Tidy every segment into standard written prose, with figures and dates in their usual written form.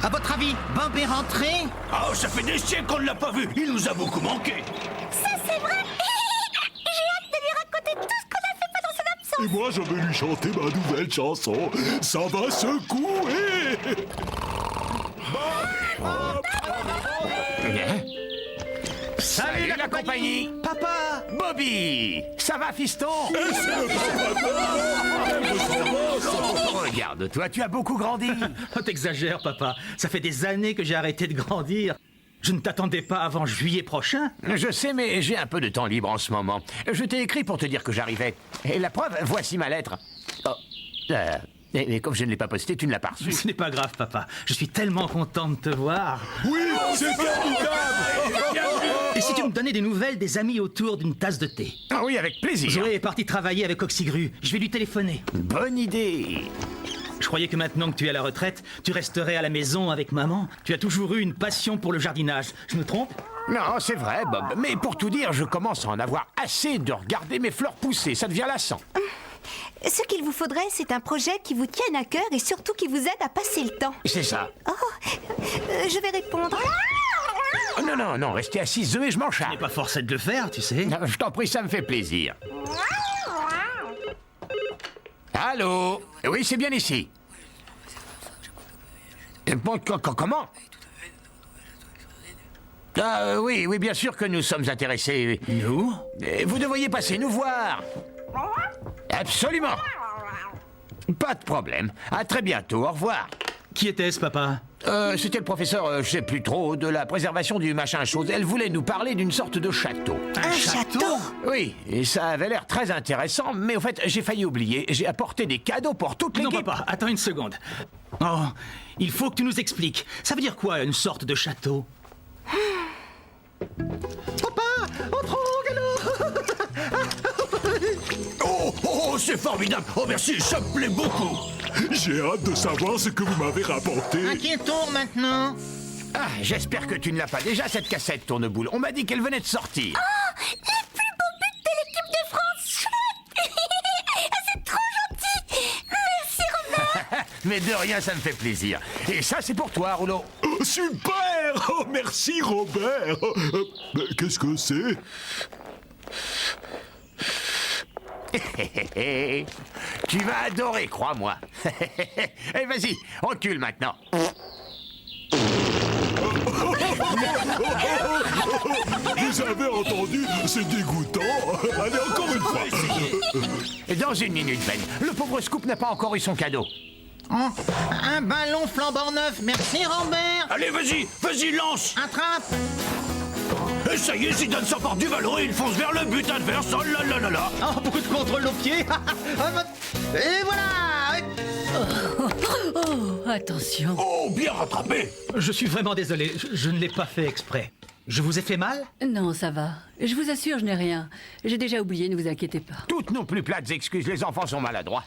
À votre avis, Bob est rentré? Oh, ça fait des siècles qu'on ne l'a pas vu. Il nous a beaucoup manqué. Ça, c'est vrai. J'ai hâte de lui raconter tout ce qu'on a fait pendant son absence. Et moi, je vais lui chanter ma nouvelle chanson. Ça va secouer. Salut la compagnie. Papa! Bobby. Ça va, fiston? Regarde, toi, tu as beaucoup grandi. Oh, t'exagères, papa. Ça fait des années que j'ai arrêté de grandir. Je ne t'attendais pas avant juillet prochain. Je sais, mais j'ai un peu de temps libre en ce moment. Je t'ai écrit pour te dire que j'arrivais. Et la preuve, voici ma lettre. Oh, et comme je ne l'ai pas postée, tu ne l'as pas reçue. Ce n'est pas grave, papa. Je suis tellement content de te voir. Oui, c'est formidable. Et si tu me donnais des nouvelles des amis autour d'une tasse de thé? Ah oui, avec plaisir. Zoé est partie travailler avec Oxygru. Je vais lui téléphoner. Bonne idée. Je croyais que maintenant que tu es à la retraite, tu resterais à la maison avec maman. Tu as toujours eu une passion pour le jardinage. Je me trompe? Non, c'est vrai, Bob. Mais pour tout dire, je commence à en avoir assez de regarder mes fleurs pousser. Ça devient lassant. Ce qu'il vous faudrait, c'est un projet qui vous tienne à cœur et surtout qui vous aide à passer le temps. C'est ça. Oh, je vais répondre. Oh, non, restez assise, Zoé, je m'en Je charge. n'ai pas forcé de le faire, tu sais. Je t'en prie, ça me fait plaisir. Allô? Oui, c'est bien ici. Bon, comment? Ah, oui, bien sûr que nous sommes intéressés. Nous? Vous devriez passer nous voir. Absolument. Pas de problème. À très bientôt, au revoir. Qui était-ce, papa? C'était le professeur, je sais plus trop, de la préservation du machin chose. Elle voulait nous parler d'une sorte de château. Un château? Oui, et ça avait l'air très intéressant, mais au fait, j'ai failli oublier. J'ai apporté des cadeaux pour toute Non, l'équipe. papa, attends une seconde. Oh, il faut que tu nous expliques. Ça veut dire quoi, une sorte de château? Papa, entrons, galop. Oh, c'est formidable. Oh, merci, ça me plaît beaucoup. J'ai hâte de savoir ce que vous m'avez rapporté. À qui tourne maintenant? Ah, j'espère que tu ne l'as pas déjà, cette cassette tourneboule. On m'a dit qu'elle venait de sortir. Les plus beaux buts de l'équipe de France. Chouette. C'est trop gentil. Merci, Robert. Mais de rien, ça me fait plaisir. Et ça, c'est pour toi, Rouleau. Oh, super. Oh, merci, Robert. Qu'est-ce que c'est? Tu vas adorer, crois-moi. Et vas-y, recule maintenant. Vous avez entendu? C'est dégoûtant. Allez, encore une fois. Dans une minute, Ben. Le pauvre Scoop n'a pas encore eu son cadeau. Oh, un ballon flambant neuf. Merci, Robert. Allez, vas-y, lance. Attrape. Et ça y est, Zidane s'emporte du ballon et il fonce vers le but adverse. Oh là là là là. Oh, beaucoup de contrôle au pied. Et voilà. Oh, attention. Oh, bien rattrapé. Je suis vraiment désolé. Je ne l'ai pas fait exprès. Je vous ai fait mal? Non, ça va. Je vous assure, je n'ai rien. J'ai déjà oublié, ne vous inquiétez pas. Toutes nos plus plates excuses, les enfants sont maladroits.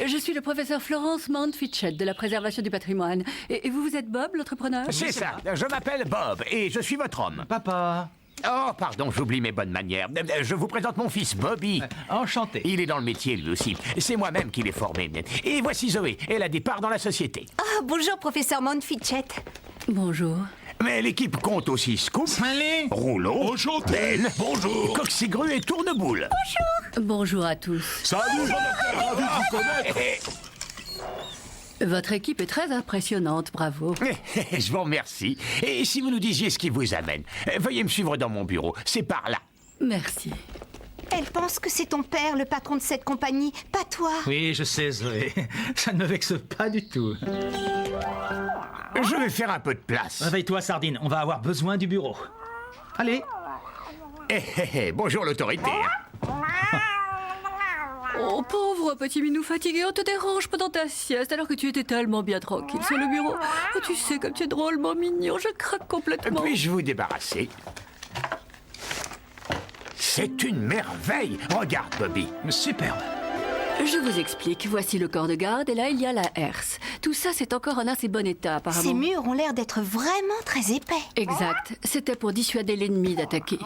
Je suis le professeur Florence Mount-Fitchett de la préservation du patrimoine. Et vous êtes Bob, l'entrepreneur? C'est ça, je m'appelle Bob et je suis votre homme. Papa. Oh, pardon, j'oublie mes bonnes manières. Je vous présente mon fils Bobby. Enchanté. Il est dans le métier lui aussi. C'est moi-même qui l'ai formé. Et voici Zoé, elle a des parts dans la société. Oh, bonjour, professeur Mount-Fitchett. Bonjour. Mais l'équipe compte aussi Scoop, Allez. Rouleau, Enchanté. Ben, bonjour, Coxygru et Tourneboule. Bonjour à tous. Salut. Ravi de vous connaître. Votre équipe est très impressionnante, bravo. Je vous remercie. Et si vous nous disiez ce qui vous amène, veuillez me suivre dans mon bureau. C'est par là. Merci. Elle pense que c'est ton père, le patron de cette compagnie, pas toi. Oui, je sais, Zoé. Ça ne me vexe pas du tout. Je vais faire un peu de place. Réveille-toi, Sardine. On va avoir besoin du bureau. Allez. Bonjour l'autorité. Oh, pauvre petit minou fatigué, on te dérange pendant ta sieste alors que tu étais tellement bien tranquille sur le bureau. Oh, tu sais comme tu es drôlement mignon, je craque complètement. Puis-je vous débarrasser? C'est une merveille. Regarde, Bobby. Superbe. Je vous explique. Voici le corps de garde et là, il y a la herse. Tout ça, c'est encore en assez bon état, apparemment. Ces murs ont l'air d'être vraiment très épais. Exact. C'était pour dissuader l'ennemi d'attaquer.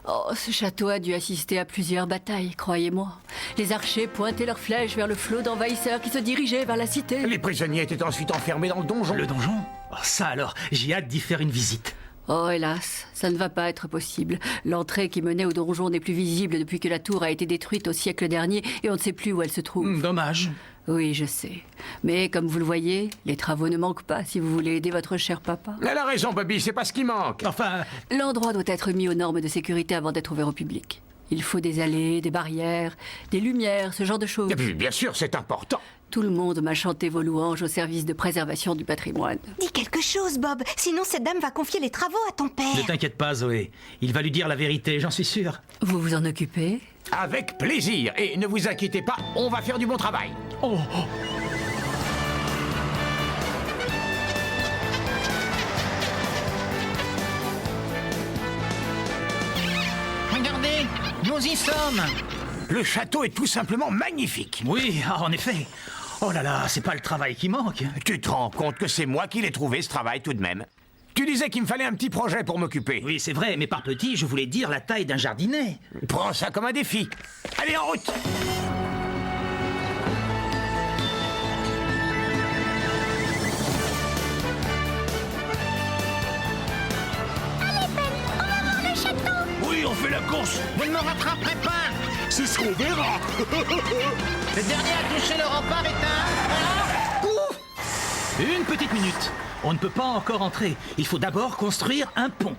Oh, ce château a dû assister à plusieurs batailles, croyez-moi. Les archers pointaient leurs flèches vers le flot d'envahisseurs qui se dirigeaient vers la cité. Les prisonniers étaient ensuite enfermés dans le donjon. Le donjon? Oh, ça alors, j'ai hâte d'y faire une visite. Oh, hélas, ça ne va pas être possible. L'entrée qui menait au donjon n'est plus visible depuis que la tour a été détruite au siècle dernier et on ne sait plus où elle se trouve. Dommage. Oui, je sais. Mais comme vous le voyez, les travaux ne manquent pas si vous voulez aider votre cher papa. Elle a raison, Bobby, c'est pas ce qui manque. Enfin, L'endroit doit être mis aux normes de sécurité avant d'être ouvert au public. Il faut des allées, des barrières, des lumières, ce genre de choses. Et puis, bien sûr, c'est important. Tout le monde m'a chanté vos louanges au service de préservation du patrimoine. Dis quelque chose, Bob. Sinon, cette dame va confier les travaux à ton père. ne t'inquiète pas, Zoé. Il va lui dire la vérité, j'en suis sûr. Vous vous en occupez? Avec plaisir. Et ne vous inquiétez pas, on va faire du bon travail. Oh, Regardez, nous y sommes. Le château est tout simplement magnifique. oui, en effet. Oh là là, c'est pas le travail qui manque. Tu te rends compte que c'est moi qui l'ai trouvé, ce travail, tout de même. Tu disais qu'il me fallait un petit projet pour m'occuper. Oui, c'est vrai, mais par petit, je voulais dire la taille d'un jardinet. Prends ça comme un défi. Allez, en route. Oui, on fait la course. Vous ne me rattraperez pas. C'est ce qu'on verra. Le dernier à toucher le rempart est un... Une petite minute. On ne peut pas encore entrer. Il faut d'abord construire un pont.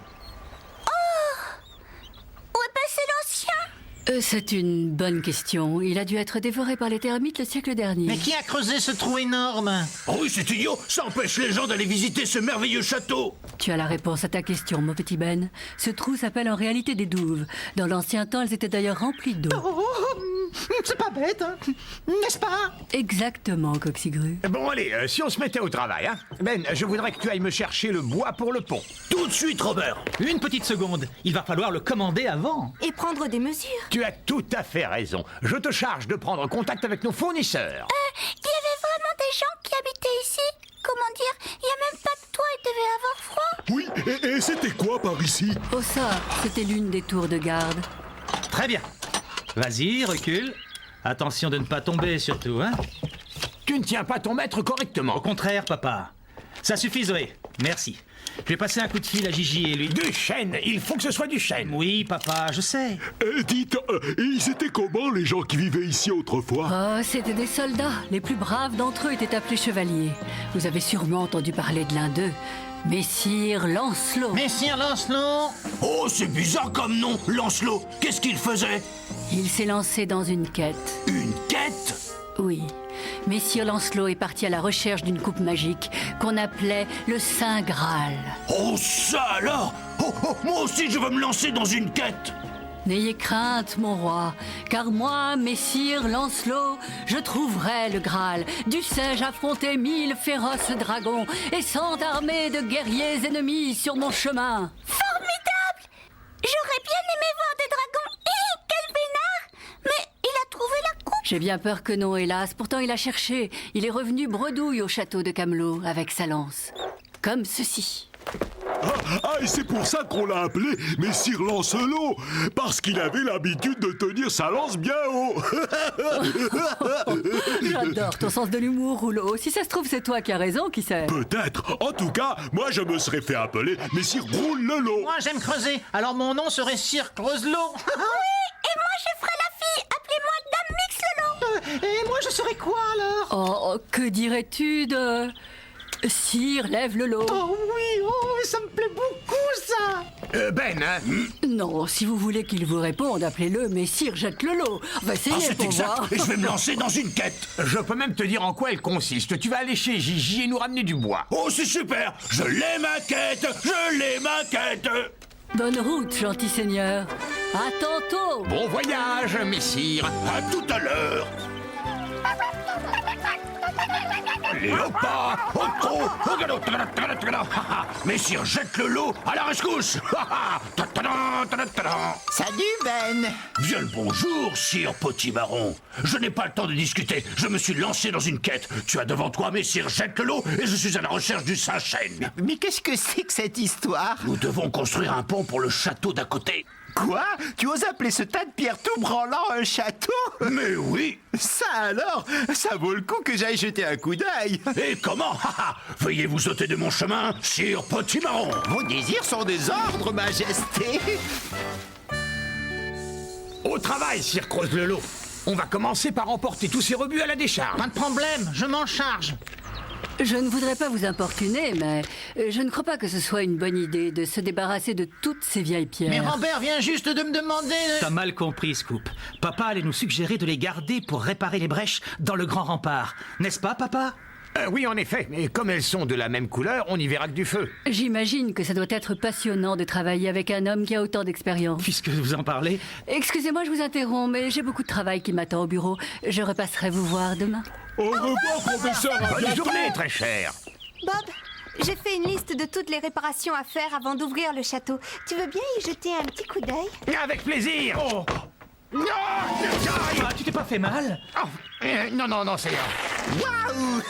Où est passé l'ancien? C'est une bonne question. Il a dû être dévoré par les termites le siècle dernier. Mais qui a creusé ce trou énorme? Oh oui, c'est idiot. Ça empêche les gens d'aller visiter ce merveilleux château. Tu as la réponse à ta question, mon petit Ben. Ce trou s'appelle en réalité des douves. Dans l'ancien temps, elles étaient d'ailleurs remplies d'eau. C'est pas bête, hein, n'est-ce pas? Exactement, Coxigru. Bon, allez, si on se mettait au travail, hein. Ben, je voudrais que tu ailles me chercher le bois pour le pont. Tout de suite, Robert. Une petite seconde. Il va falloir le commander avant. Et prendre des mesures. Tu as tout à fait raison. Je te charge de prendre contact avec nos fournisseurs. Il y avait vraiment des gens qui habitaient ici. Comment dire? Il n'y a même pas de toit, il devait avoir froid. Oui, et c'était quoi par ici? Oh ça, c'était l'une des tours de garde. Très bien. Vas-y, recule. Attention de ne pas tomber, surtout, hein. Tu ne tiens pas ton maître correctement. Au contraire, papa. Ça suffit, Zoé. Merci. Je vais passer un coup de fil à Gigi et lui... Du chêne, il faut que ce soit du chêne. Oui, papa, je sais. Dites, ils étaient comment les gens qui vivaient ici autrefois? Oh, c'était des soldats. Les plus braves d'entre eux étaient appelés chevaliers. Vous avez sûrement entendu parler de l'un d'eux. Messire Lancelot. Messire Lancelot. Oh, c'est bizarre comme nom, Lancelot. Qu'est-ce qu'il faisait? Il s'est lancé dans une quête. Une quête? Oui. Messire Lancelot est parti à la recherche d'une coupe magique qu'on appelait le Saint Graal. Oh, ça alors? Oh, moi aussi je veux me lancer dans une quête. N'ayez crainte, mon roi, car moi, Messire Lancelot, je trouverai le Graal. Dussé-je affronter 1000 féroces dragons et 100 armées de guerriers ennemis sur mon chemin. Formidable! J'aurais bien aimé voir des dragons. Quel peinard! Mais il a trouvé la coupe. J'ai bien peur que non, hélas. Pourtant, il a cherché. Il est revenu bredouille au château de Camelot avec sa lance. Comme ceci. Et c'est pour ça qu'on l'a appelé Messire Lancelot, parce qu'il avait l'habitude de tenir sa lance bien haut. J'adore ton sens de l'humour, Rouleau. Si ça se trouve, c'est toi qui as raison, qui sait. Peut-être. En tout cas, moi je me serais fait appeler Messire Roule-le-lot. Moi, j'aime creuser, alors mon nom serait Sir Creuselot. Et moi, je ferai la fille. Appelez-moi Dame Mix-le-Lot. Et moi, je serais quoi, alors? Oh, que dirais-tu de... Sire, lève le lot. Oh oui, oh, ça me plaît beaucoup, ça. Ben, hein. Non, si vous voulez qu'il vous réponde, appelez-le, mais Sire, jette le lot. On va essayer C'est pour exact. voir. Et je vais me lancer dans une quête. Je peux même te dire en quoi elle consiste. Tu vas aller chez Gigi et nous ramener du bois. Oh, c'est super. Je l'ai ma quête. Je l'ai ma quête. Bonne route, gentil seigneur. À tantôt. Bon voyage, messire. À tout à l'heure. Allez, hop, au trou, au galop, messire, jette le lot à la rescousse. Salut, Ben. Bien le bonjour, sire Potimarron. Je n'ai pas le temps de discuter, je me suis lancé dans une quête. Tu as devant toi, messire, jette le lot, et je suis à la recherche du Saint-Chêne. Mais qu'est-ce que c'est que cette histoire? Nous devons construire un pont pour le château d'à côté. Quoi? Tu oses appeler ce tas de pierres tout branlant un château? Mais oui. Ça alors? Ça vaut le coup que j'aille jeter un coup d'œil. Et comment? Veuillez vous ôter de mon chemin, sire Potimarron. Vos désirs sont des ordres, Majesté. Au travail, sire Creuse-le-Lot. On va commencer par emporter tous ces rebuts à la décharge. Pas de problème, je m'en charge. Je ne voudrais pas vous importuner, mais je ne crois pas que ce soit une bonne idée de se débarrasser de toutes ces vieilles pierres. Mais Rambert vient juste de me demander... T'as mal compris, Scoop. Papa allait nous suggérer de les garder pour réparer les brèches dans le grand rempart. N'est-ce pas, papa? Oui, en effet, mais comme elles sont de la même couleur, on y verra que du feu. J'imagine que ça doit être passionnant de travailler avec un homme qui a autant d'expérience. Puisque vous en parlez, Excusez-moi, je vous interromps, mais j'ai beaucoup de travail qui m'attend au bureau. Je repasserai vous voir demain. Au revoir, professeur. À Bonne bientôt. journée, très cher. Bob, j'ai fait une liste de toutes les réparations à faire avant d'ouvrir le château. Tu veux bien y jeter un petit coup d'œil? Avec plaisir. Oh. Non, aïe. Ah, tu t'es pas fait mal? Non, c'est... Waouh!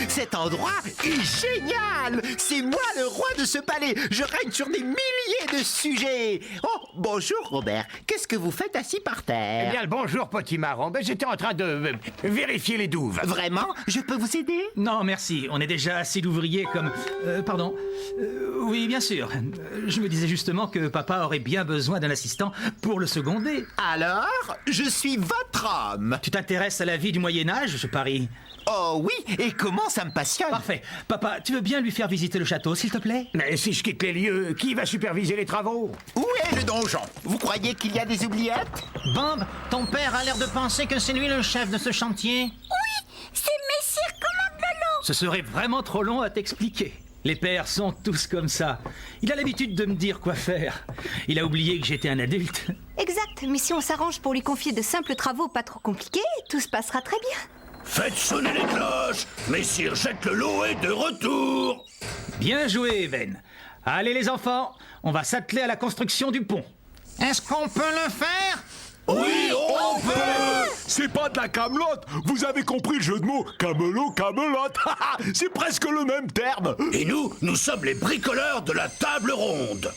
Cet endroit est génial! C'est moi le roi de ce palais! Je règne sur des milliers de sujets! Oh, bonjour Robert. Qu'est-ce que vous faites assis par Eh terre? bien, le bonjour, Potimarron. Ben, j'étais en train de vérifier les douves. Vraiment? Je peux vous aider? Non, merci. On est déjà assez d'ouvriers comme... pardon. Oui, bien sûr. Je me disais justement que papa aurait bien besoin d'un assistant pour le seconder. Alors, je suis votre homme! Tu t'intéresses à la vie du Moyen-Âge, je parie? Oh oui, et comment ça me passionne! Parfait. Papa, tu veux bien lui faire visiter le château, s'il te plaît? Mais si je quitte les lieux, qui va superviser les travaux? Où est le donjon? Vous croyez qu'il y a des oubliettes? Bob, ton père a l'air de penser que c'est lui le chef de ce chantier. Oui, c'est Messire Commande-le-Lot. Ce serait vraiment trop long à t'expliquer. Les pères sont tous comme ça. Il a l'habitude de me dire quoi faire. Il a oublié que j'étais un adulte. Exact, mais si on s'arrange pour lui confier de simples travaux pas trop compliqués, tout se passera très bien. Faites sonner les cloches. Messire Jette le lot est de retour. Bien joué, Even. Allez les enfants, on va s'atteler à la construction du pont. Est-ce qu'on peut le faire? Oui, on peut. C'est pas de la camelote. Vous avez compris le jeu de mots. Camelot, camelote. C'est presque le même terme. Et nous sommes les bricoleurs de la table ronde.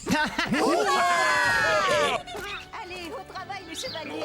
Allez, au travail, les chevaliers.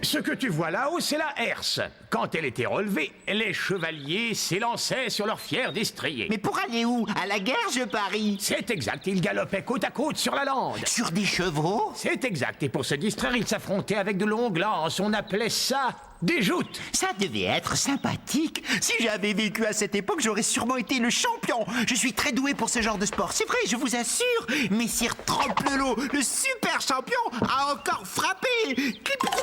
Ce que tu vois là-haut, c'est la herse. Quand elle était relevée, les chevaliers s'élançaient sur leurs fiers destriers. Mais pour aller où? À la guerre, je parie. C'est exact, ils galopaient côte à côte sur la lande. Sur des chevaux? C'est exact, et pour se distraire, ils s'affrontaient avec de longues lances. On appelait ça des joutes. Ça devait être sympathique. Si j'avais vécu à cette époque, j'aurais sûrement été le champion. Je suis très doué pour ce genre de sport. C'est vrai, je vous assure. Messire Trompe-le-Lot, le super champion, a encore frappé. Clippetit.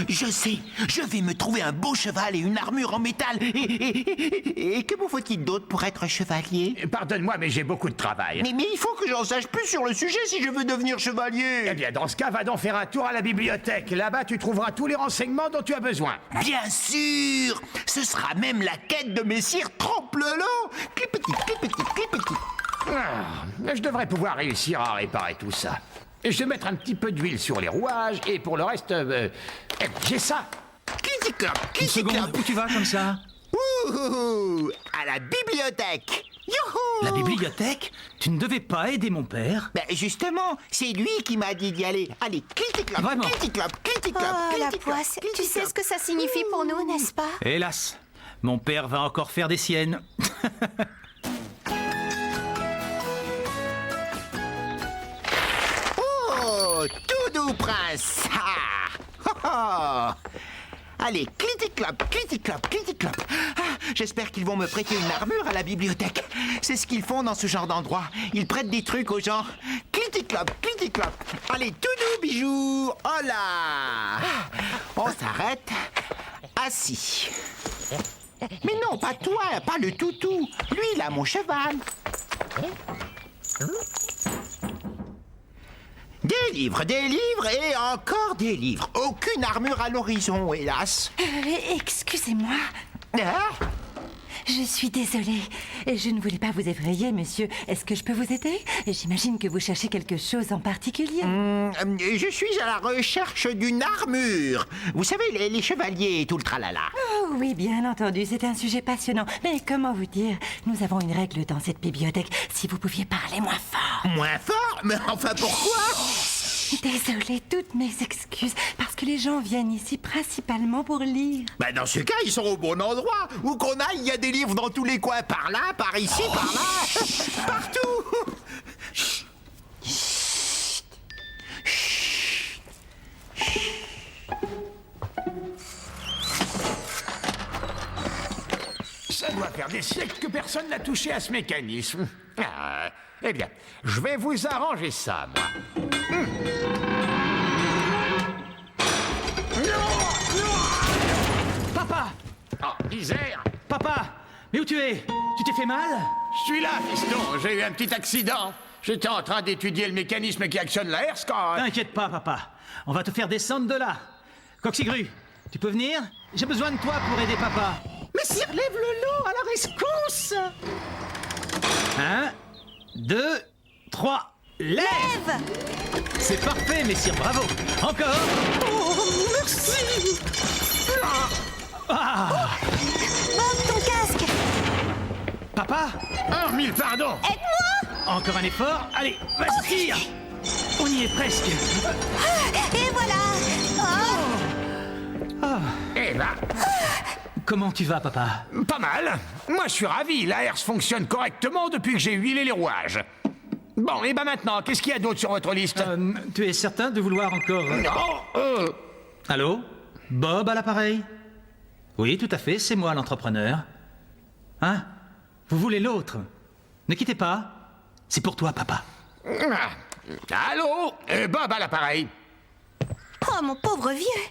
Je sais, je vais me trouver un beau cheval et une armure en métal. Et que vous faut-il d'autre pour être chevalier? Pardonne-moi, mais j'ai beaucoup de travail. Mais il faut que j'en sache plus sur le sujet si je veux devenir Eh chevalier. bien, dans ce cas, va donc faire un tour à la bibliothèque. Là-bas, tu trouveras tous les renseignements dont tu as besoin. Bien sûr. Ce sera même la quête de Messire Trompe-le-Lot. Clippetit. Je devrais pouvoir réussir à réparer tout ça. Je vais mettre un petit peu d'huile sur les rouages, et pour le reste, j'ai ça. Clitic-cloc, Une seconde, où tu vas comme ça? Ouh, à la bibliothèque. Youhou. La bibliothèque? Tu ne devais pas aider mon père? Ben justement, c'est lui qui m'a dit d'y aller. Allez, clitic-cloc, Vraiment? clitic-cloc, clitic-cloc, Oh, la clitic-cloc, poisse. Tu sais clitic-cloc. ce que ça signifie pour nous, n'est-ce pas? Hélas, mon père va encore faire des siennes. Oh, tout doux, prince. Allez, clitic-clop, clitic-clop, clitic-clop. J'espère qu'ils vont me prêter une armure à la bibliothèque. C'est ce qu'ils font dans ce genre d'endroit. Ils prêtent des trucs aux gens. Clitic-clop, clitic-clop. Allez, tout doux, bijoux. Oh là. On s'arrête. Assis. Mais non, pas toi, pas le toutou. Lui, là, mon cheval. Des des livres et encore des livres. Aucune armure à l'horizon, hélas. Excusez-moi, Ah, je suis désolée. Je ne voulais pas vous effrayer, monsieur. Est-ce que je peux vous aider? J'imagine que vous cherchez quelque chose en particulier. je suis à la recherche d'une armure. Vous savez, les chevaliers et tout le tralala. Oh oui, bien entendu, c'est un sujet passionnant. Mais comment vous dire? Nous avons une règle dans cette bibliothèque. Si vous pouviez parler moins fort. Moins fort? Mais enfin, pourquoi? Désolée, toutes mes excuses, parce que les gens viennent ici principalement pour lire. Bah dans ce cas, ils sont au bon endroit. Où qu'on aille, il y a des livres dans tous les coins. Par là, par ici, par là. Partout. Ça doit faire des siècles que personne n'a touché à ce mécanisme. Ah, eh bien, je vais vous arranger ça, moi. Papa! Oh, Isère! Papa! Mais où tu es? Tu t'es fait mal? Je suis là, fiston. J'ai eu un petit accident. J'étais en train d'étudier le mécanisme qui actionne la herse quand... T'inquiète pas, papa. On va te faire descendre de là. Coxigru, tu peux venir? J'ai besoin de toi pour aider papa. Messire, lève le lot à la rescousse. 1, 2, 3. Lève! C'est parfait, messire, bravo. Encore. Oh, merci. Bob, ton casque. Papa, Oh, mille pardons! encore un effort. Allez, vas-y, tire. On y est presque. Et voilà. Oh, Eh ben, Comment tu vas, papa? pas mal. Moi, je suis ravi. La herse fonctionne correctement depuis que j'ai huilé les rouages. Bon, et ben maintenant, qu'est-ce qu'il y a d'autre sur votre liste? Tu es certain de vouloir encore... Non, Allô? Bob à l'appareil? Oui, tout à fait, c'est moi l'entrepreneur. Hein? Vous voulez l'autre? Ne quittez pas. C'est pour toi, papa. Allô? Bob à l'appareil. oh, mon pauvre vieux.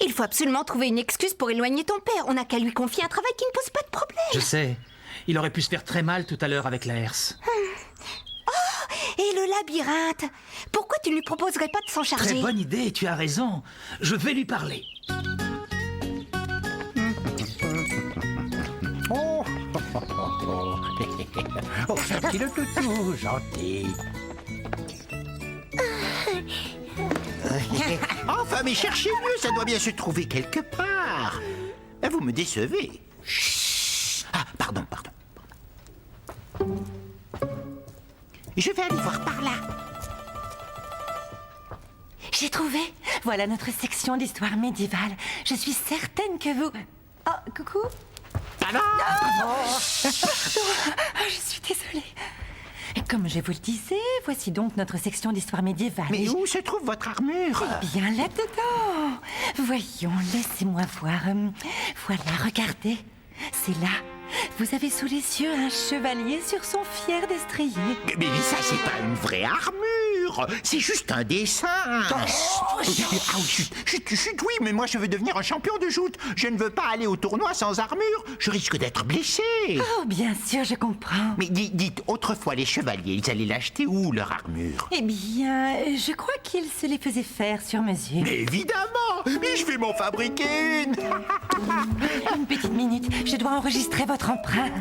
Il faut absolument trouver une excuse pour éloigner ton père. On n'a qu'à lui confier un travail qui ne pose pas de problème. Je sais. Il aurait pu se faire très mal tout à l'heure avec la herse. Et le labyrinthe. Pourquoi tu ne lui proposerais pas de s'en charger? Très bonne idée, tu as raison. Je vais lui parler. Oh, petit le toutou, gentil. Enfin, mais cherchez mieux, ça doit bien se trouver quelque part. Ah, vous me décevez. Chut. Ah, pardon. Je vais aller voir par là. J'ai trouvé. Voilà notre section d'histoire médiévale. Je suis certaine que vous... Oh, coucou. Je suis désolée. Et comme je vous le disais, voici donc notre section d'histoire médiévale. Mais Et où se trouve votre armure? bien là-dedans. Voyons, laissez-moi voir. Voilà, regardez. C'est là. Vous avez sous les yeux un chevalier sur son fier destrier. Mais ça, c'est pas une vraie armure. C'est juste un dessin. Ah oui, chut, oui, mais moi, je veux devenir un champion de joute. Je ne veux pas aller au tournoi sans armure. Je risque d'être blessé. Oh, bien sûr, je comprends. Mais dites, autrefois, les chevaliers, ils allaient l'acheter où, leur armure? Eh bien, je crois qu'il se les faisait faire sur mesure. Mais évidemment. Mais je vais m'en fabriquer une. Une petite minute, je dois enregistrer votre empreinte.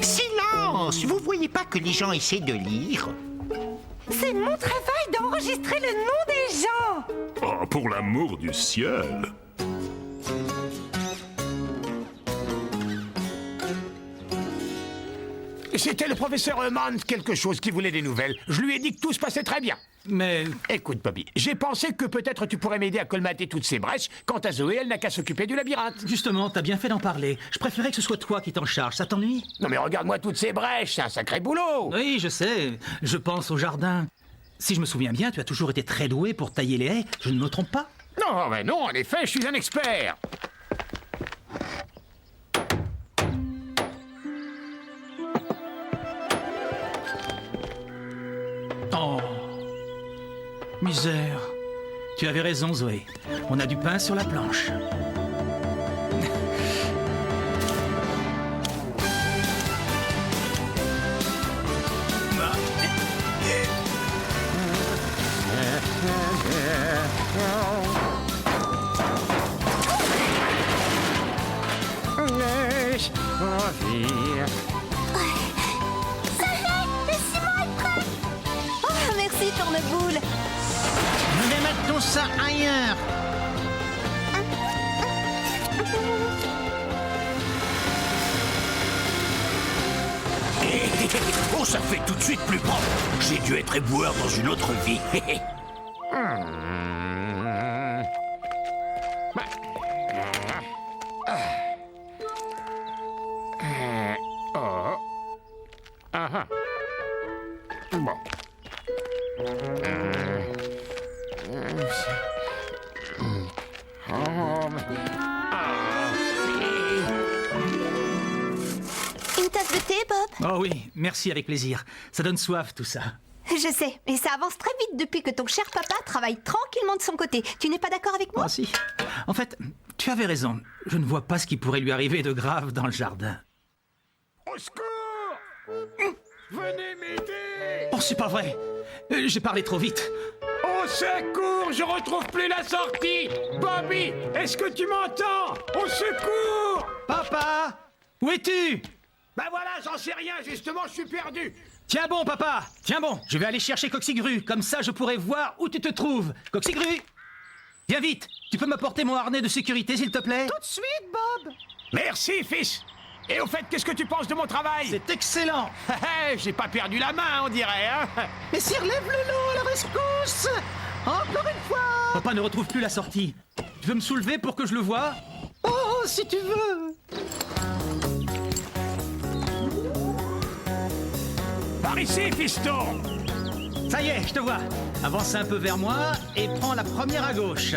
Silence. Vous voyez pas que les gens essaient de lire? C'est mon travail d'enregistrer le nom des gens. Oh, pour l'amour du ciel. C'était le professeur Hummond quelque chose qui voulait des nouvelles. Je lui ai dit que tout se passait très bien. Mais Écoute, Bobby, j'ai pensé que peut-être tu pourrais m'aider à colmater toutes ces brèches. Quant à Zoé, elle n'a qu'à s'occuper du labyrinthe. justement, t'as bien fait d'en parler. Je préférais que ce soit toi qui t'en charge. Ça t'ennuie? Non mais regarde-moi toutes ces brèches, c'est un sacré boulot. Oui, je sais. Je pense au jardin. Si je me souviens bien, tu as toujours été très doué pour tailler les haies. Je ne me trompe pas? Non, mais non, en effet, je suis un expert. Oh, misère. Tu avais raison, Zoé. On a du pain sur la planche. Navire. Ça y est, le ciment est prêt. Oh, merci, Tourneboule. Je vais mettre tout ça ailleurs. Oh, ça fait tout de suite plus propre. J'ai dû être éboueur dans une autre vie. Bon. Une tasse de thé, Bob? Oh oui, merci, avec plaisir. Ça donne soif, tout ça. Je sais, et ça avance très vite depuis que ton cher papa travaille tranquillement de son côté. Tu n'es pas d'accord avec moi? Oh si. En fait, tu avais raison. Je ne vois pas ce qui pourrait lui arriver de grave dans le jardin. Au secours! Venez m'aider! Oh, c'est pas vrai. J'ai parlé trop vite. Au secours! Je retrouve plus la sortie! Bobby, est-ce que tu m'entends? Au secours! Papa! Où es-tu? Ben voilà, j'en sais rien, justement, je suis perdu! Tiens bon, papa! Tiens bon, je vais aller chercher Coxigru. Comme ça, je pourrai voir où tu te trouves. Coxigru! Viens vite! Tu peux m'apporter mon harnais de sécurité, s'il te plaît? Tout de suite, Bob. Merci, fils! Et au fait, qu'est-ce que tu penses de mon travail? C'est excellent! J'ai pas perdu la main, on dirait, hein? Mais sire, lève le lot à la rescousse. Encore une fois. Papa ne retrouve plus la sortie. Tu veux me soulever pour que je le voie? Oh, si tu veux. Par ici, fiston! Ça y est, je te vois. Avance un peu vers moi et prends la première à gauche.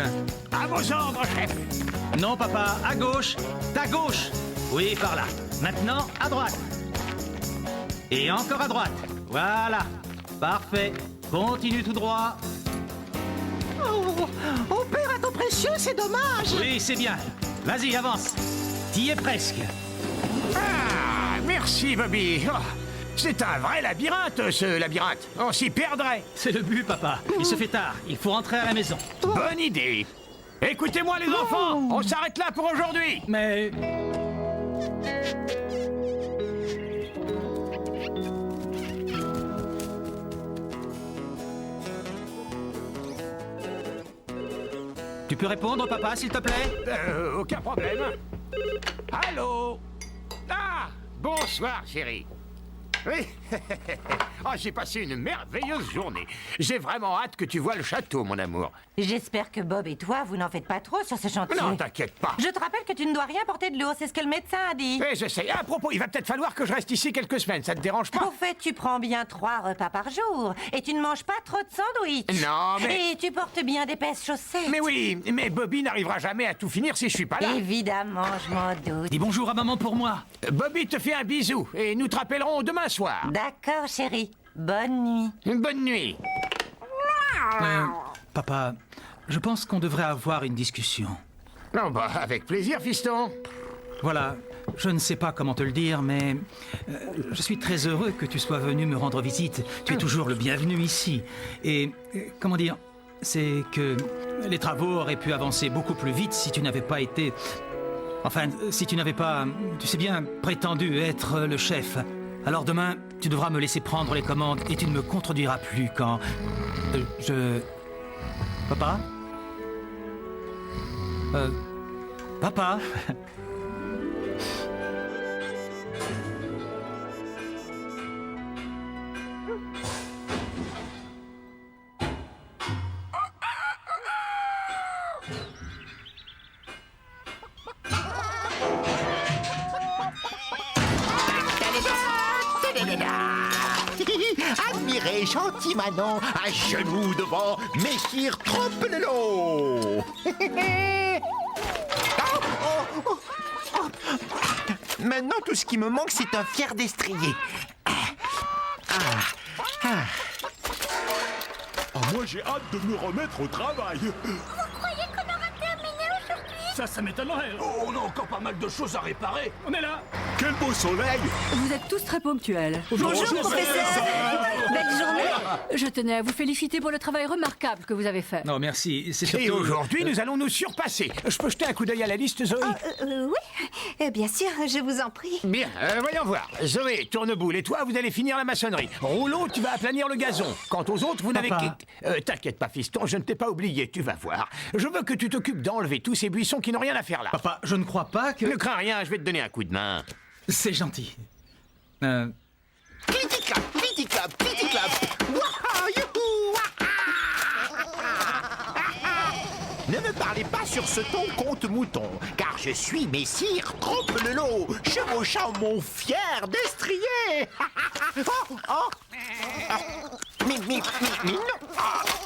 À vos ordres, chef! Non, papa, à gauche. Ta gauche. Oui, par là. Maintenant, à droite. Et encore à droite. Voilà. Parfait. Continue tout droit. Oh, on perd un temps précieux, c'est dommage. Oui, c'est bien. Vas-y, avance. T'y es presque. Ah, merci, Bobby! Oh, c'est un vrai labyrinthe, ce labyrinthe! On s'y perdrait! C'est le but, papa. Il se fait tard. Il faut rentrer à la maison. Bonne idée! Écoutez-moi, les enfants! On s'arrête là pour aujourd'hui! Mais... Tu peux répondre, papa, s'il te plaît? Aucun problème. Allô? Ah! Bonsoir, chérie. Oui. Oh, j'ai passé une merveilleuse journée. J'ai vraiment hâte que tu vois le château, mon amour. J'espère que Bob et toi, vous n'en faites pas trop sur ce chantier. Non, t'inquiète pas. Je te rappelle que tu ne dois rien porter de lourd, c'est ce que le médecin a dit. Oui, je sais. À propos, il va peut-être falloir que je reste ici quelques semaines. Ça te dérange pas? Au fait, tu prends bien 3 repas par jour et tu ne manges pas trop de sandwich. Non, mais... Et tu portes bien d'épaisses chaussettes. Mais oui, mais Bobby n'arrivera jamais à tout finir si je suis pas là. Évidemment, je m'en doute. Dis bonjour à maman pour moi. Bobby te fait un bisou et nous te rappellerons demain soir. D'accord, chérie. Bonne nuit. Une bonne nuit. Papa, je pense qu'on devrait avoir une discussion. Non, bah, avec plaisir, fiston. Voilà, je ne sais pas comment te le dire, mais je suis très heureux que tu sois venu me rendre visite. Tu es toujours le bienvenu ici. Et, comment dire, c'est que les travaux auraient pu avancer beaucoup plus vite si tu n'avais pas été... Enfin, si tu n'avais pas, tu sais bien, prétendu être le chef. Alors demain, tu devras me laisser prendre les commandes et tu ne me contrediras plus quand... Papa? Papa? Admirez, gentil Manon, à genoux devant Messire Trompe-le-Lot. Maintenant, tout ce qui me manque, c'est un fier destrier. Moi, j'ai hâte de me remettre au travail. Croyez qu'on aura terminé aujourd'hui? Ça m'étonnerait. Oh, on a encore pas mal de choses à réparer. On est là. Quel beau soleil. Vous êtes tous très ponctuels. Bonjour, professeur. Belle journée. Je tenais à vous féliciter pour le travail remarquable que vous avez fait. Non, merci. C'est Et surtout... aujourd'hui, nous allons nous surpasser. Je peux jeter un coup d'œil à la liste, Zoé? Oui, bien sûr, je vous en prie. Bien, voyons voir. Zoé, Tourneboule et toi, vous allez finir la maçonnerie. Rouleau, tu vas aplanir le gazon. Quant aux autres, vous n'avez Papa. T'inquiète pas, fiston, je ne t'ai pas oublié, tu vas voir. Je veux que tu t'occupes d'enlever tous ces buissons qui n'ont rien à faire là. Papa, je ne crois pas que... Ne crains rien, je vais te donner un coup de main. C'est gentil. Clitic-clap, clitic-clap, clitic-clap. Wouah, youhou, wouah. Ne me parlez pas sur ce ton, comte mouton, car je suis messire Trompe-le-Lot, chevauchant mon fier destrier. Oh, oh. Mais non.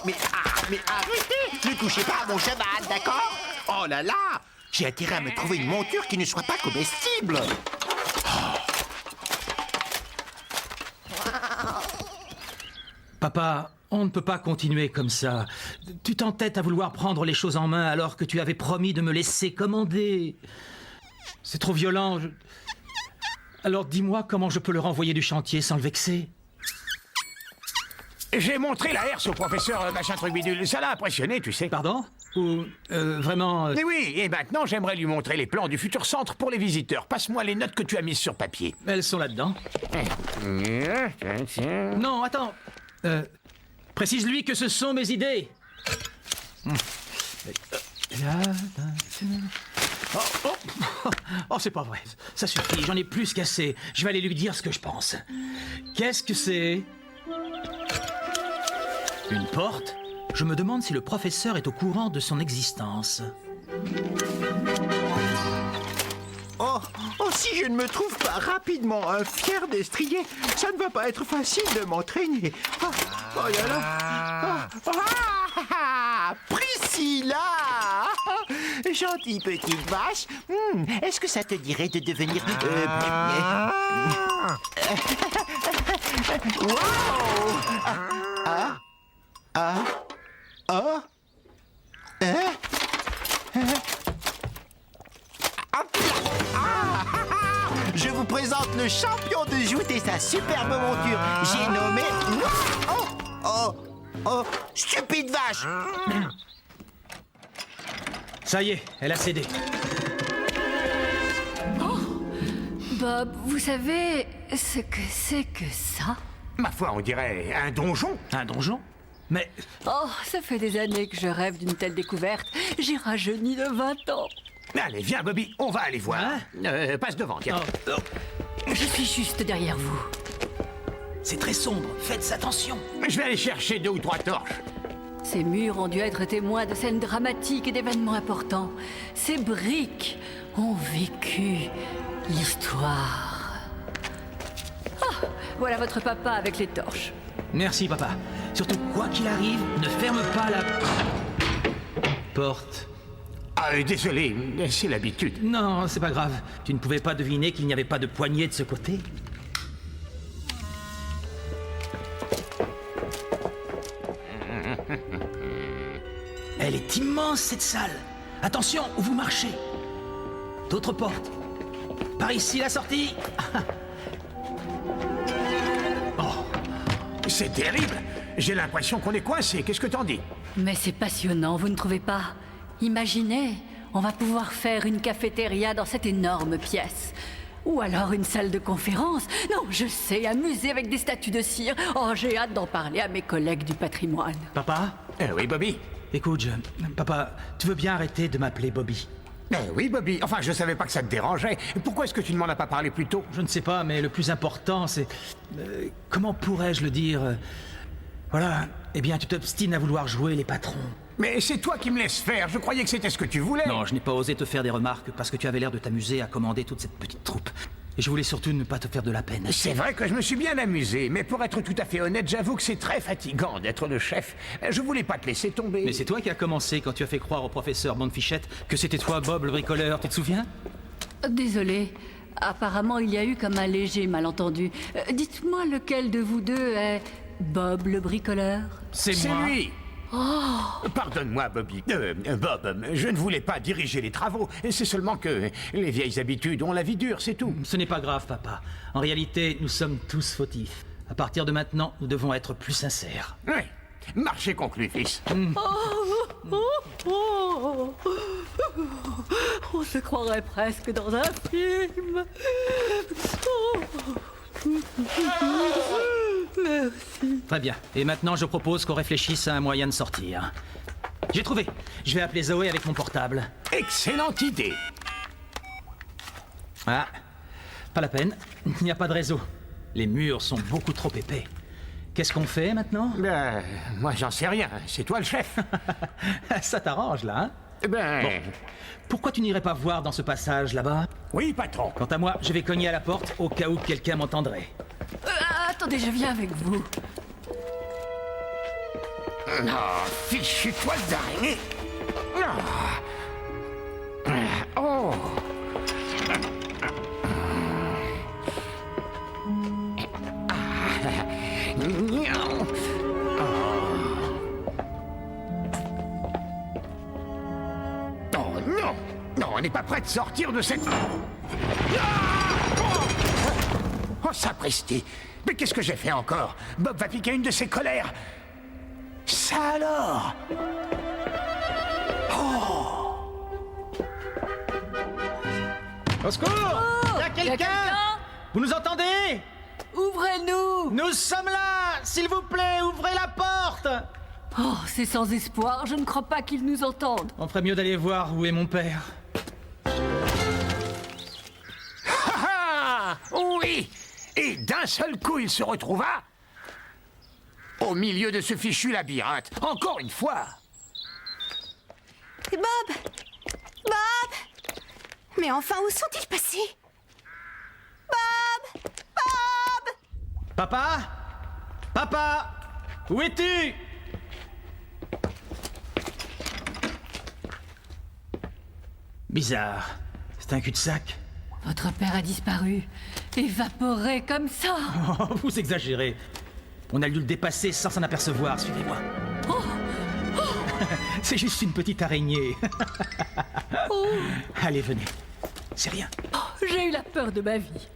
Mais arrêtez, ne touchez pas à mon cheval, d'accord? Oh là là, j'ai intérêt à me trouver une monture qui ne soit pas comestible. Papa, on ne peut pas continuer comme ça. Tu t'entêtes à vouloir prendre les choses en main alors que tu avais promis de me laisser commander. C'est trop violent. Alors dis-moi comment je peux le renvoyer du chantier sans le vexer. J'ai montré la herse au professeur machin truc bidule. Ça l'a impressionné, tu sais. Pardon? Ou vraiment... Mais oui, et maintenant j'aimerais lui montrer les plans du futur centre pour les visiteurs. Passe-moi les notes que tu as mises sur papier. Elles sont là-dedans. Non, attends. Précise-lui que ce sont mes idées. Oh, c'est pas vrai. Ça suffit, j'en ai plus qu'assez. Je vais aller lui dire ce que je pense. Qu'est-ce que c'est? Une porte? Je me demande si le professeur est au courant de son existence. Oh, si je ne me trouve pas rapidement un fier destrier, ça ne va pas être facile de m'entraîner. Oh là là. Priscilla! Gentille petite vache. Est-ce que ça te dirait de devenir... Je vous présente le champion de joute et sa superbe monture. J'ai nommé... Oh, stupide vache! Ça y est, elle a cédé. Bob, vous savez ce que c'est que ça? Ma foi, on dirait un donjon. Un donjon? Mais... Oh, ça fait des années que je rêve d'une telle découverte. J'ai rajeuni de 20 ans. Allez, viens, Bobby, on va aller voir. Passe devant, tiens. Je suis juste derrière vous. C'est très sombre, faites attention. Je vais aller chercher 2 ou 3 torches. Ces murs ont dû être témoins de scènes dramatiques et d'événements importants. Ces briques ont vécu l'histoire. Ah, voilà votre papa avec les torches. Merci, papa. Surtout, quoi qu'il arrive, ne ferme pas la... porte. Ah, désolé, c'est l'habitude. Non, c'est pas grave. Tu ne pouvais pas deviner qu'il n'y avait pas de poignée de ce côté? Elle est immense, cette salle. Attention, où vous marchez. D'autres portes. Par ici, la sortie. C'est terrible. J'ai l'impression qu'on est coincé. Qu'est-ce que t'en dis? Mais c'est passionnant, vous ne trouvez pas? Imaginez, on va pouvoir faire une cafétéria dans cette énorme pièce. Ou alors une salle de conférence. Non, je sais, un musée avec des statues de cire. Oh, j'ai hâte d'en parler à mes collègues du patrimoine. Papa? Oui, Bobby. Écoute, papa, tu veux bien arrêter de m'appeler Bobby? Oui, Bobby. Enfin, je savais pas que ça te dérangeait. Pourquoi est-ce que tu ne m'en as pas parlé plus tôt? Je ne sais pas, mais le plus important, c'est... comment pourrais-je le dire? Voilà, eh bien, tu t'obstines à vouloir jouer les patrons. Mais c'est toi qui me laisses faire. Je croyais que c'était ce que tu voulais. Non, je n'ai pas osé te faire des remarques parce que tu avais l'air de t'amuser à commander toute cette petite troupe. Et je voulais surtout ne pas te faire de la peine. C'est vrai que je me suis bien amusé, mais pour être tout à fait honnête, j'avoue que c'est très fatigant d'être le chef. Je voulais pas te laisser tomber. Mais c'est toi qui as commencé quand tu as fait croire au professeur Bonfichette que c'était toi, Bob le bricoleur, tu te souviens? Désolé. Apparemment, il y a eu comme un léger malentendu. Dites-moi lequel de vous deux est Bob le bricoleur? C'est lui. Pardonne-moi, Bobby. Bob, je ne voulais pas diriger les travaux. C'est seulement que les vieilles habitudes ont la vie dure, c'est tout. Ce n'est pas grave, papa. En réalité, nous sommes tous fautifs. À partir de maintenant, nous devons être plus sincères. Oui. Marché conclu, fils. On se croirait presque dans un film. Merci. Très bien. Et maintenant, je propose qu'on réfléchisse à un moyen de sortir. J'ai trouvé. Je vais appeler Zoé avec mon portable. Excellente idée. Ah, pas la peine. Il n'y a pas de réseau. Les murs sont beaucoup trop épais. Qu'est-ce qu'on fait maintenant? Ben, moi j'en sais rien. C'est toi le chef. Ça t'arrange, là, hein? Ben... Bon. Pourquoi tu n'irais pas voir dans ce passage, là-bas? Oui, patron. Quant à moi, je vais cogner à la porte au cas où quelqu'un m'entendrait. Attendez, je viens avec vous. Oh, fichu toile d'araignée. Oh. Oh non. Non, on n'est pas prêt de sortir de cette... Oh, sapristi. Mais qu'est-ce que j'ai fait encore? Bob va piquer une de ses colères. Ça alors? Au secours! Y a quelqu'un? Vous nous entendez? Ouvrez-nous! Nous sommes là! S'il vous plaît, ouvrez la porte! Oh, c'est sans espoir, je ne crois pas qu'ils nous entendent. On ferait mieux d'aller voir où est mon père. Ah! Oui! Et d'un seul coup, il se retrouva au milieu de ce fichu labyrinthe. Encore une fois! Bob! Bob! Mais enfin, où sont-ils passés? Bob! Bob! Papa? Papa? Où es-tu? Bizarre. C'est un cul-de-sac. Votre père a disparu, évaporé comme ça. Oh, vous exagérez. On a dû le dépasser sans s'en apercevoir. Suivez-moi. C'est juste une petite araignée. Allez, venez. C'est rien. J'ai eu la peur de ma vie.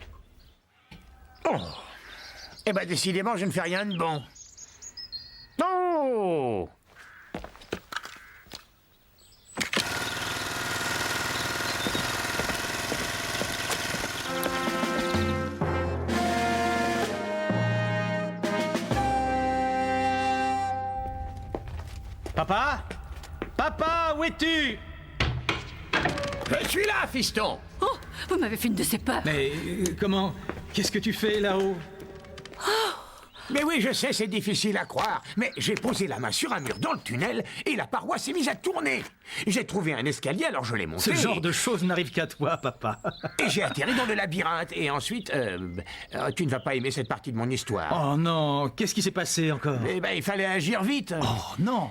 Oh! Eh ben, décidément, je ne fais rien de bon. Oh! Papa? Papa, où es-tu? Je suis là, fiston! Oh, vous m'avez fait une de ces peurs. Mais comment? Qu'est-ce que tu fais là-haut? Mais oui, je sais, c'est difficile à croire, mais j'ai posé la main sur un mur dans le tunnel et la paroi s'est mise à tourner. J'ai trouvé un escalier, alors je l'ai monté. Ce genre de choses n'arrive qu'à toi, papa. Et j'ai atterri dans le labyrinthe. Et ensuite, tu ne vas pas aimer cette partie de mon histoire. Oh non, qu'est-ce qui s'est passé encore? Eh ben, il fallait agir vite. Oh non!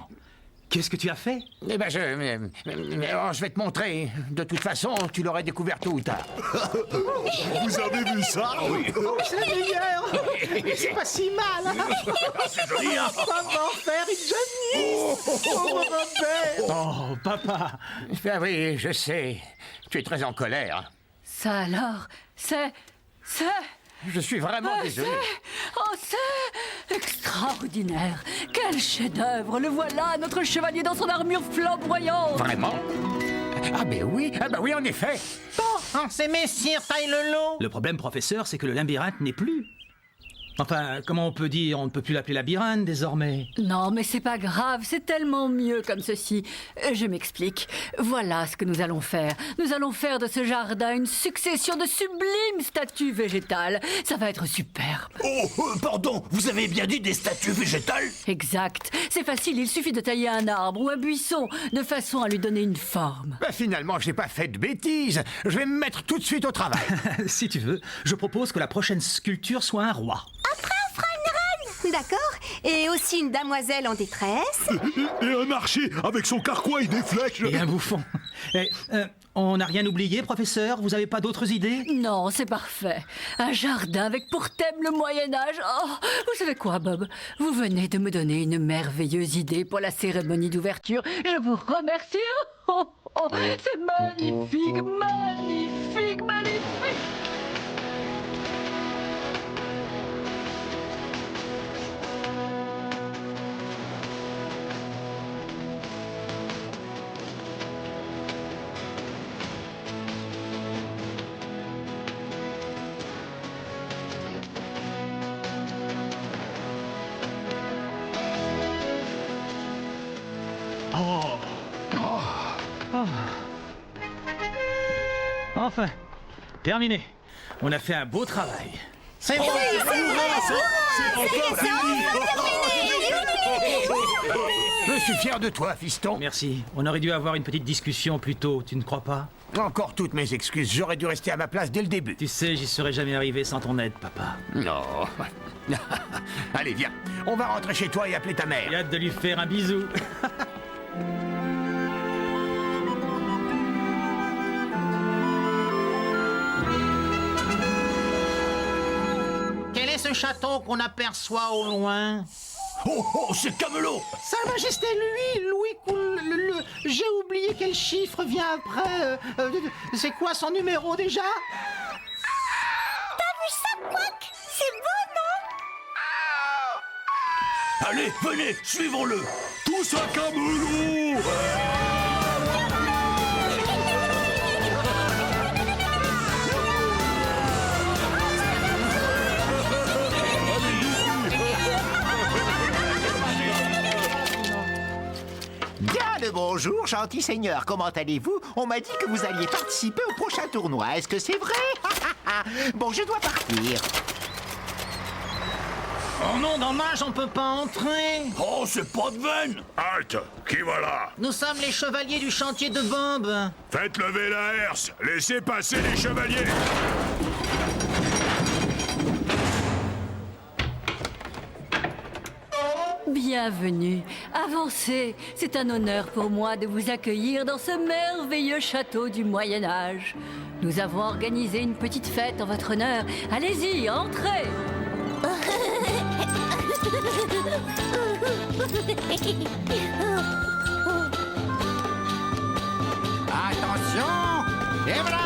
Qu'est-ce que tu as fait? Eh ben, je vais te montrer. De toute façon, tu l'aurais découvert tôt ou tard. Vous avez vu ça? Oui. C'est le meilleur! C'est pas si mal! Hein? C'est joli, hein? Comment faire une Janice? Pauvre Robert! Oh, papa! Ben oui, je sais. Tu es très en colère. Ça alors, c'est... Je suis vraiment désolé. c'est extraordinaire. Quel chef-d'œuvre. Le voilà, notre chevalier dans son armure flamboyante. Vraiment? Ah ben oui, en effet. Oh, c'est Messire Taille-le-Long! Le problème, professeur, c'est que le labyrinthe n'est plus. Enfin, comment on peut dire? On ne peut plus l'appeler labyrinthe désormais. Non, mais c'est pas grave, c'est tellement mieux comme ceci. Je m'explique. Voilà ce que nous allons faire. Nous allons faire de ce jardin une succession de sublimes statues végétales. Ça va être superbe. Oh, pardon, vous avez bien dit des statues végétales? Exact. C'est facile, il suffit de tailler un arbre ou un buisson de façon à lui donner une forme. Ben finalement, j'ai pas fait de bêtises. Je vais me mettre tout de suite au travail. Si tu veux, je propose que la prochaine sculpture soit un roi. Après, on fera une reine. D'accord. Et aussi une damoiselle en détresse. Et un archer avec son carquois et des flèches. Et un bouffon. Eh, on n'a rien oublié, professeur? Vous avez pas d'autres idées? Non, c'est parfait. Un jardin avec pour thème le Moyen-Âge. Oh, vous savez quoi, Bob? Vous venez de me donner une merveilleuse idée pour la cérémonie d'ouverture. Je vous remercie. Oh, oh, c'est magnifique, magnifique, magnifique. Enfin, terminé. On a fait un beau travail. C'est bon. Je suis fier de toi, fiston. Merci. On aurait dû avoir une petite discussion plus tôt, tu ne crois pas? Encore toutes mes excuses, j'aurais dû rester à ma place dès le début. Tu sais, j'y serais jamais arrivé sans ton aide, papa. Non. Allez, viens. On va rentrer chez toi et appeler ta mère. J'ai hâte de lui faire un bisou. Quel est ce château qu'on aperçoit au loin? Oh, c'est Camelot. Sa Majesté, lui, Louis j'ai oublié quel chiffre vient après. C'est quoi son numéro déjà? T'as vu ça, Quack? C'est beau, non? Allez, venez, suivons-le. Tous à Camelot. Bien le bonjour, gentil seigneur. Comment allez-vous? On m'a dit que vous alliez participer au prochain tournoi. Est-ce que c'est vrai? Bon, je dois partir. Oh non, dommage, on peut pas entrer. Oh, c'est pas de veine. Halte, qui va là? Nous sommes les chevaliers du chantier de bombes. Faites lever la herse. Laissez passer les chevaliers. Bienvenue, avancez. C'est un honneur pour moi de vous accueillir dans ce merveilleux château du Moyen-Âge. Nous avons organisé une petite fête en votre honneur. Allez-y, entrez. Attention! Et voilà!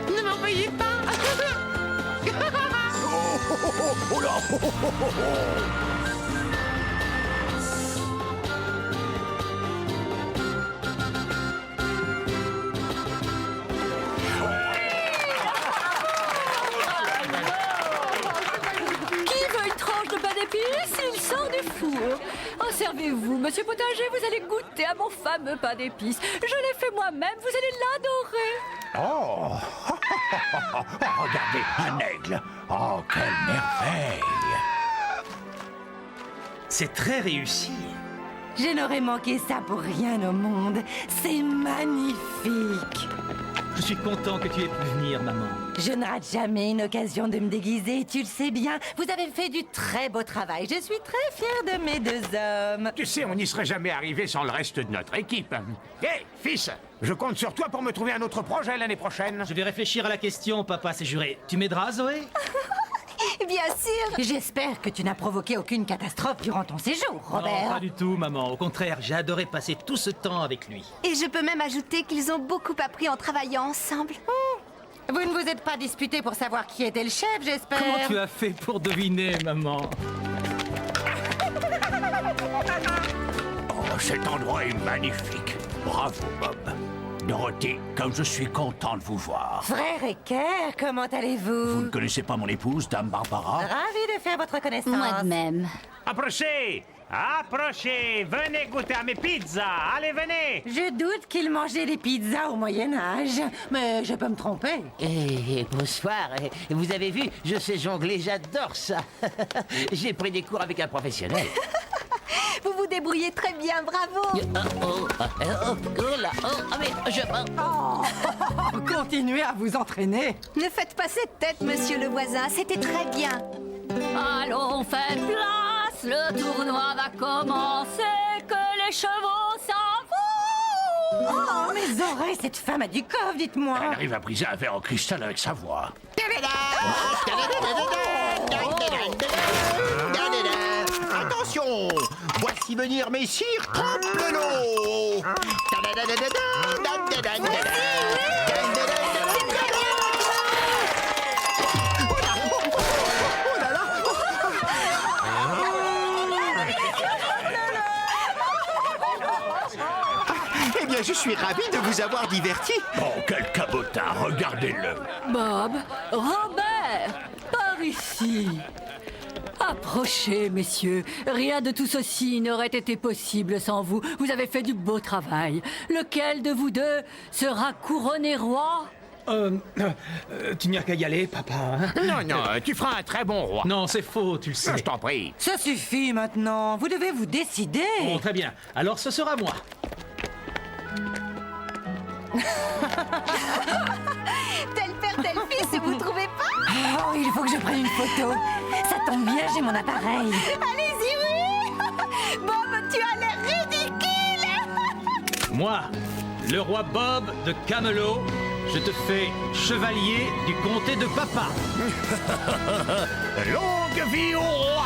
Ne m'envoyez pas. Oh là. Qui veut une tranche de pain d'épices? Il sort du four. Oh, servez-vous, monsieur Potager, vous allez goûter à mon fameux pain d'épices. Je l'ai fait moi-même, vous allez l'adorer. Oh. Regardez, un aigle. Oh, quelle merveille. C'est très réussi. Je n'aurais manqué ça pour rien au monde. C'est magnifique. Je suis content que tu aies pu venir, maman. Je ne rate jamais une occasion de me déguiser, tu le sais bien. Vous avez fait du très beau travail. Je suis très fière de mes deux hommes. Tu sais, on n'y serait jamais arrivé sans le reste de notre équipe. Hé, fils, je compte sur toi pour me trouver un autre projet l'année prochaine. Je vais réfléchir à la question, papa, c'est juré. Tu m'aideras, Zoé? Bien sûr. J'espère que tu n'as provoqué aucune catastrophe durant ton séjour, Non, Robert. pas du tout, maman. Au contraire, j'ai adoré passer tout ce temps avec lui. Et je peux même ajouter qu'ils ont beaucoup appris en travaillant ensemble. Vous ne vous êtes pas disputés pour savoir qui était le chef, j'espère. Comment tu as fait pour deviner, maman? Oh, cet endroit est magnifique. Bravo, Bob. Dorothy, comme je suis content de vous voir. Frère Ecker, comment Vous allez-vous? ne connaissez pas mon épouse, Dame Barbara? Ravi de faire votre connaissance. Moi de même. Approchez! Approchez! Venez goûter à mes pizzas! Allez, venez! Je doute qu'il mangeait des pizzas au Moyen-Âge, mais je peux me tromper. Bonsoir. Vous avez vu, je sais jongler, j'adore ça. J'ai pris des cours avec un professionnel. Vous vous débrouillez très bien, bravo. Mais je... Continuez à vous entraîner. Ne faites pas cette tête, monsieur le voisin, c'était très bien. Allons, faites place, le tournoi va commencer, que les chevaux s'en vont. Oh, mes oreilles, cette femme a du coffre, dites-moi. Elle arrive à briser un verre en cristal avec sa voix. Attention! Voici venir messire Trompe-l'eau! bien, je suis ravi de vous avoir diverti. Oh, quel cabotard, regardez-le. Bob, Robert, par ici. Approchez, messieurs. Rien de tout ceci n'aurait été possible sans vous. Vous avez fait du beau travail. Lequel de vous deux sera couronné roi? Tu n'y as qu'à y aller, papa. Hein? Non, non, tu feras un très bon roi. Non, c'est faux, tu le sais. Je t'en prie. Ça suffit maintenant. Vous devez vous décider. Bon, très bien. Alors ce sera moi. Tel père, tel fils, vous trouvez pas? Oh, il faut que je prenne une photo. Ça tombe bien, j'ai mon appareil. Allez-y, oui. Bob, tu as l'air ridicule. Moi, le roi Bob de Camelot, je te fais chevalier du comté de papa. Longue vie au roi.